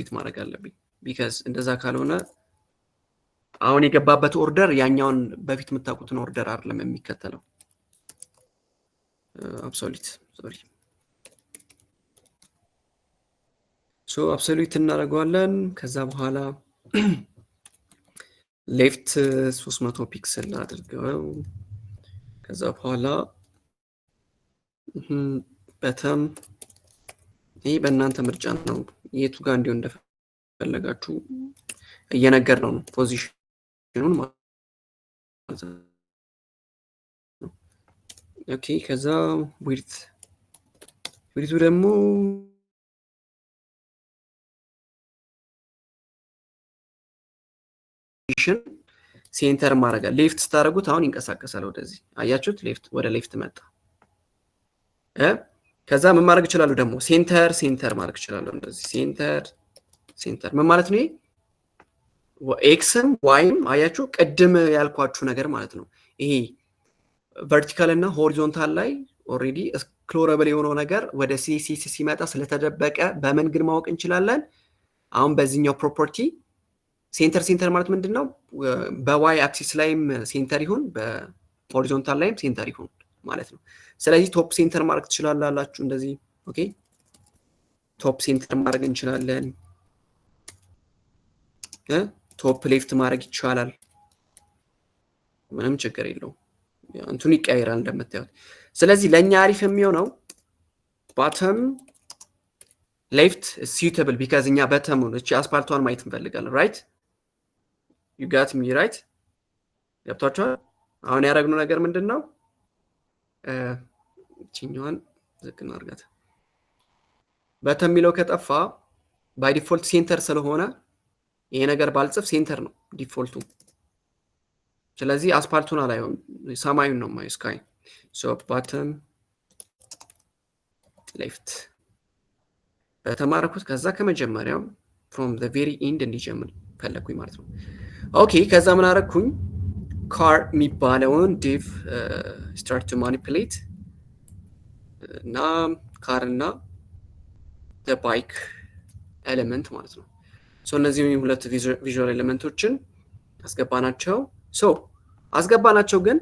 ክሬት ማድረግ አለብኝ ቢካዝ እንደዛ ካልሆነ አሁን የገባበት ኦርደር ያኛውን በፊት የምታውቁትን ኦርደር አይደለም የሚከተለው አብሶሉት ሶሪ ሶ አብሶሉት እናደርገዋለን ከዛ በኋላ ሌፍት 300 ፒክሰል አድርገው ከዛ በኋላ በተም ይሄ በእናንተ ምርጫ ነው የቱ ጋር እንዲሆን እንደፈለጋችሁ እየነገር ነው ፖዚሽኑን ማለት ነው ኦኬ ከዛ ዊድቱ ደግሞ ሴንተር ማድረግ ሌፍት ስታደርጉት አሁን ይንቀሳቀሳል ወደዚህ አያችሁት ሌፍት ወደ ሌፍት መጣ ከዛ ምን ማድረግ ይችላሉ ደግሞ ሴንተር ማድረግ ይችላሉ እንደዚህ ሴንተር ምን ማለት ነው ኤክስም ዋይም አያችሁ ቅድም ያልኳችሁ ነገር ማለት ነው ይሄ ቨርቲካል እና ሆሪዞንታል ላይ ኦሬዲ ስክሮለብል የሆነው ነገር ወደ ሲሲሲ ሲመጣ ስለተደበቀ በምን ግን ማወቅ እንችላለን አሁን በዚህኛው ፕሮፐርቲ ሴንተር ማለት ምንድነው በዋይ አክሲስ ላይም ሴንተር ይሁን በሆሪዞንታል ላይም ሴንተር ይሁን ማለት ነው ስለዚህ ቶፕ ሴንተር ማድረግ ትችላላችሁ እንደዚህ ኦኬ ቶፕ ሴንተር ማድረግ እንችላለን ቶፕ ሌፍት ማድረግ ይቻላል ምንም ችግር የለው እንትኑ ይቀየራል እንደምታዩት ስለዚህ ለኛ አሪፍ የሚሆነው ባተም ሌፍት suitable because እኛ በተሙን እቺ አስፓልቷን ማየት እንፈልጋለን right you got me right ያብታችኋል አሁን ያደረግነው ነገር ምንድነው እቺኛዋን ዝቅ እናርጋት በተም የሚለው ከጠፋ by default ሴንተር ስለሆነ ይሄ ነገር ባልጽፍ ሴንተር ነው ዲፎልቱ ስለዚህ አስፓልቱን አላየውም ሰማዩን ነው ማየው ስካይ so bottom left በተማረኩት ከዛ ከመጀመሪያው from the very end እንዲጀምር ፈለኩኝ ማለት ነው ኦኬ ከዛ ምን አረኩኝ car የሚባለውን div start to manipulate እና car እና the bike element ማለት ነው so እነዚህ ሁለት ቪዥዋል ኤሌመንቶችን አስገባናቸው ግን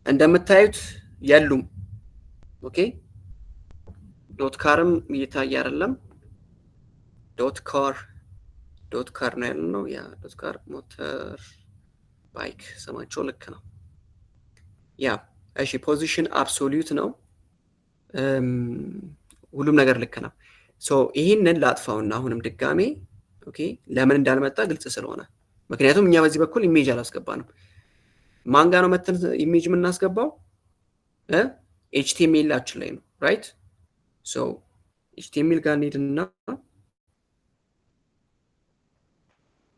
እንደምታዩት ያሉም ኦኬ ዶት ካርም እየታየ አይደለም ዶት ካር ነው ያለው ያ ዶት ካር ሞተር ባይክ ሰማቸው ልክ ነው ያ እሺ ፖዚሽን አብሶሉት ነው ሁሉም ነገር ልክ ነው ሶ ይሄንን ላጥፋውና አሁንም ድጋሜ ኦኬ ለምን እንዳልመጣ ግልጽ ስለሆነ ምክንያቱም እኛ በዚህ በኩል ኢሜጅ አላስገባንም ማን ጋር ነው መተን ኢሜጅ የምናስገባው HTML ላችን ላይ ነው ራይት ሶ HTML ጋር እንሄድና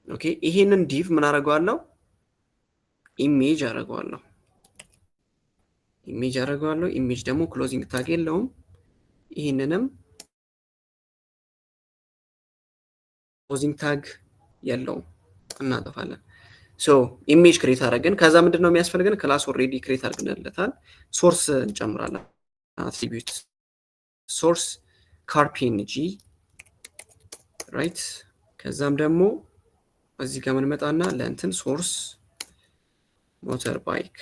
ኦኬ ይሄንን ዲቭ ምን አደርገዋለሁ ኢሜጅ አደርገዋለሁ ኢሜጅ ደግሞ ክሎዚንግ ታግ የለውም ይሄንንም ክሎዚንግ ታግ የለውም እናጠፋለን ሶ ኢሜጅ ክሬት አደረግን ከዛ ምንድነው የሚያስፈልገን ክላስ ኦሬዲ ክሬት አድርገንለታል ሶርስ እንጨምራለን አትሪቢዩት ሶርስ car png ራይት ከዛም ደግሞ እዚህ ጋር ምን መጣና ለእንትን ሶርስ ሞተር ባይክ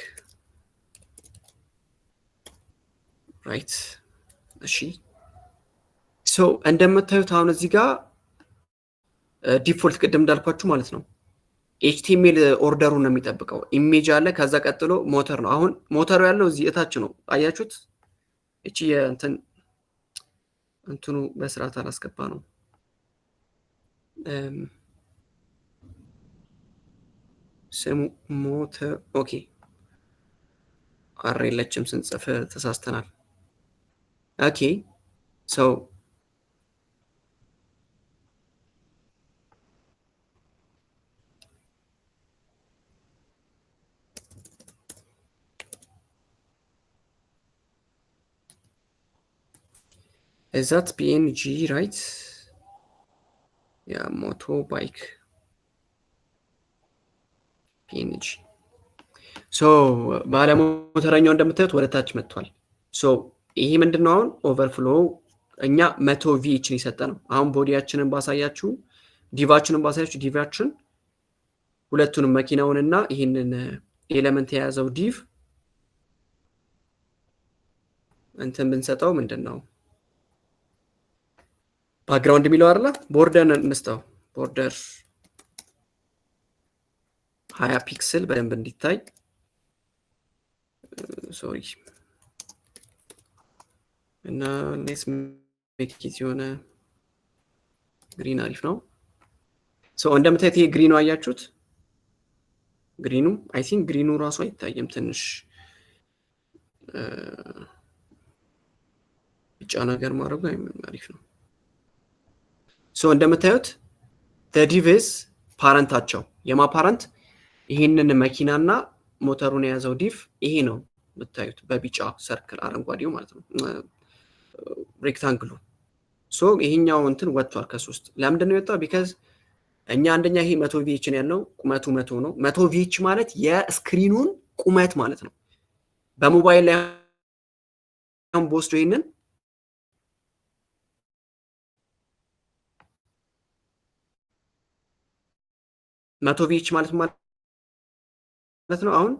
ራይት እሺ ሶ እንደምታዩት አሁን እዚህ ጋር ዲፎልት ቅድም እንዳልኳችሁ ማለት ነው HTML ኦርደሩን ነው የሚጠብቀው ኢሜጅ አለ ከዛ ቀጥሎ ሞተር ነው አሁን ሞተሩ ያለው እዚህ እታች ነው አያችሁት እቺ እንትኑ በስርዓት አላስገባ ነው ስሙ ሞተር ኦኬ አሬለችም ስንጽፍ ተሳስተናል ኦኬ ሶ is that PNG right yeah motorbike PNG so ባለ ሞተረኛው እንደምታዩት ወደ ታች መጥቷል so ይሄ ምንድነው አሁን ኦቨርፍሎ እኛ 100 ቪኤችን የሰጠነው። አሁን ቦዲያችንን ባሳያችሁ ዲቫችንን ባሳያችሁ ዲቫችን ሁለቱንም መኪናውንና ይህንን ኤሌመንት የያዘው ዲቭ እንትን ብንሰጠው ምንድን ነው ባክግራውንድ የሚለው አይደለ? ቦርደር እንስጠው። ቦርደር 20 ፒክስል በደንብ እንዲታይ ሶሪ እና ሌትስ ሜክ ኢት የሆነ ግሪን አሪፍ ነው። ሶ እንደምታዩት ይሄ ግሪኑ አያችሁት? ግሪኑ አይ ቲንክ ግሪኑ ራሱ አይታየም፣ ትንሽ ቢጫ ነገር ማድረጉ አሪፍ ነው። ሶ እንደምታዩት ዲቭስ ፓረንታቸው የማ ፓረንት ይሄንን መኪናና ሞተሩን የያዘው ዲቭ ይሄ ነው የምታዩት በቢጫ ሰርክል አረንጓዴው ማለት ነው ሬክታንግሉ። ሶ ይሄኛው እንትን ወጥቷል ከሶስት። ለምንድን ነው የወጣው? ቢካዝ እኛ አንደኛ ይሄ 100 ቪኤች ነው ያለው፣ ቁመቱ 100 ነው። 100 ቪኤች ማለት የስክሪኑን ቁመት ማለት ነው። በሞባይል ላይ በወስዶ ይሄንን መቶ ቪኤች ማለት ነው። አሁን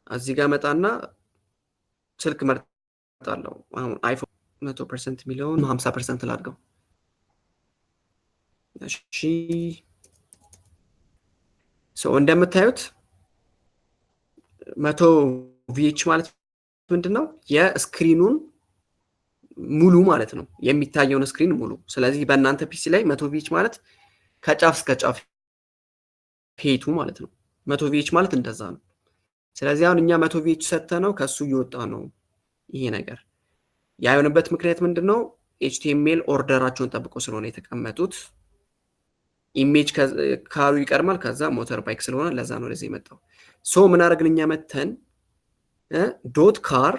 እዚህ ጋር መጣና ስልክ መርጣለሁ። አሁን አይፎን 100% የሚለውን 50% ላድርገው። እሺ ሶ እንደምታዩት 100 ቪኤች ማለት ምንድነው? የስክሪኑን ሙሉ ማለት ነው፣ የሚታየውን ስክሪን ሙሉ። ስለዚህ በእናንተ ፒሲ ላይ 100 ቪኤች ማለት ከጫፍ እስከ ጫፍ ፔቱ ማለት ነው። 100 ቪኤች ማለት እንደዛ ነው። ስለዚህ አሁን እኛ 100 ቪኤች ሰጥተነው ከሱ እየወጣ ነው ይሄ ነገር። ያ የሆነበት ምክንያት ምንድነው? ኤችቲኤምኤል ኦርደራቸውን ጠብቀው ስለሆነ የተቀመጡት። ኢሜጅ ካሩ ይቀርማል፣ ከዛ ሞተር ባይክ ስለሆነ ለዛ ነው ለዚህ የመጣው። ሶ ምን አደረግን እኛ መተን ዶት ካር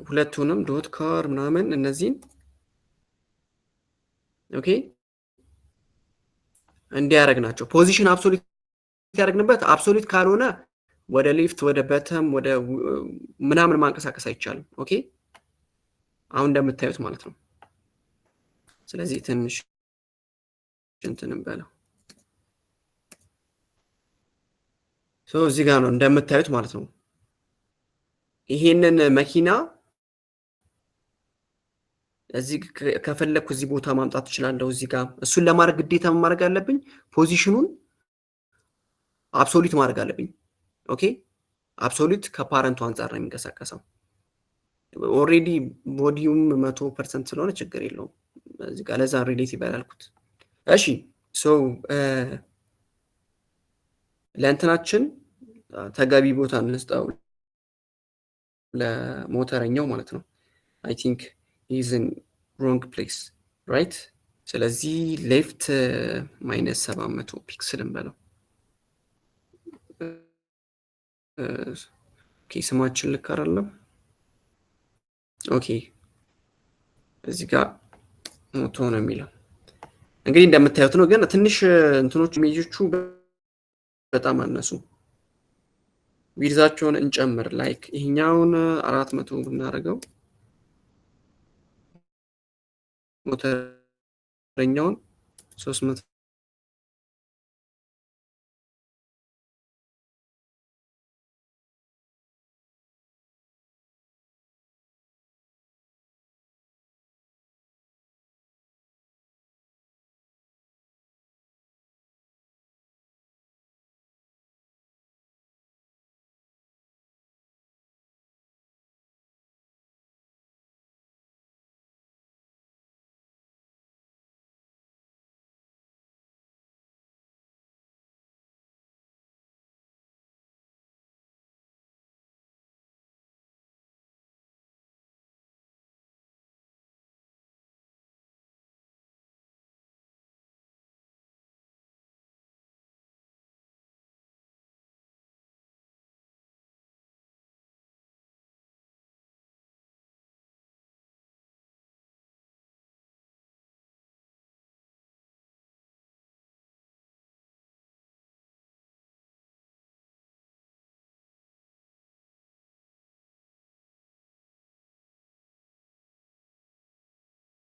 ሁለቱንም ዶት ካር ምናምን እነዚህን ኦኬ እንዲያደርግ ናቸው። ፖዚሽን አብሶሉት ያደርግንበት አብሶሉት ካልሆነ ወደ ሌፍት ወደ በተም ወደ ምናምን ማንቀሳቀስ አይቻልም። ኦኬ አሁን እንደምታዩት ማለት ነው። ስለዚህ ትንሽ እንትንም በለው ሶ እዚህ ጋር ነው እንደምታዩት ማለት ነው። ይሄንን መኪና እዚህ ከፈለኩ እዚህ ቦታ ማምጣት እችላለሁ እዚህ ጋር። እሱን ለማድረግ ግዴታ ማድረግ አለብኝ ፖዚሽኑን አብሶሉት ማድረግ አለብኝ። ኦኬ አብሶሉት ከፓረንቱ አንፃር ነው የሚንቀሳቀሰው። ኦሬዲ ቦዲውም 100% ስለሆነ ችግር የለውም እዚህ ጋር ለዛ ሪሌቲቭ ያላልኩት። እሺ ሶ ለእንትናችን ተገቢ ቦታ እንስጠው ለሞተረኛው ማለት ነው። አይ ቲንክ ኢዝ ኢን ሮንግ ፕሌስ ራይት። ስለዚህ ሌፍት -700 ፒክስል እንበለው። ኦኬ ስማችን ልክ አይደለም። ኦኬ እዚህ ጋር ሞቶ ነው የሚለው እንግዲህ እንደምታዩት ነው። ግን ትንሽ እንትኖቹ ኢሜጆቹ በጣም አነሱ። ዊድዛቸውን እንጨምር። ላይክ ይሄኛውን 400 ብናደርገው ሞተረኛውን 300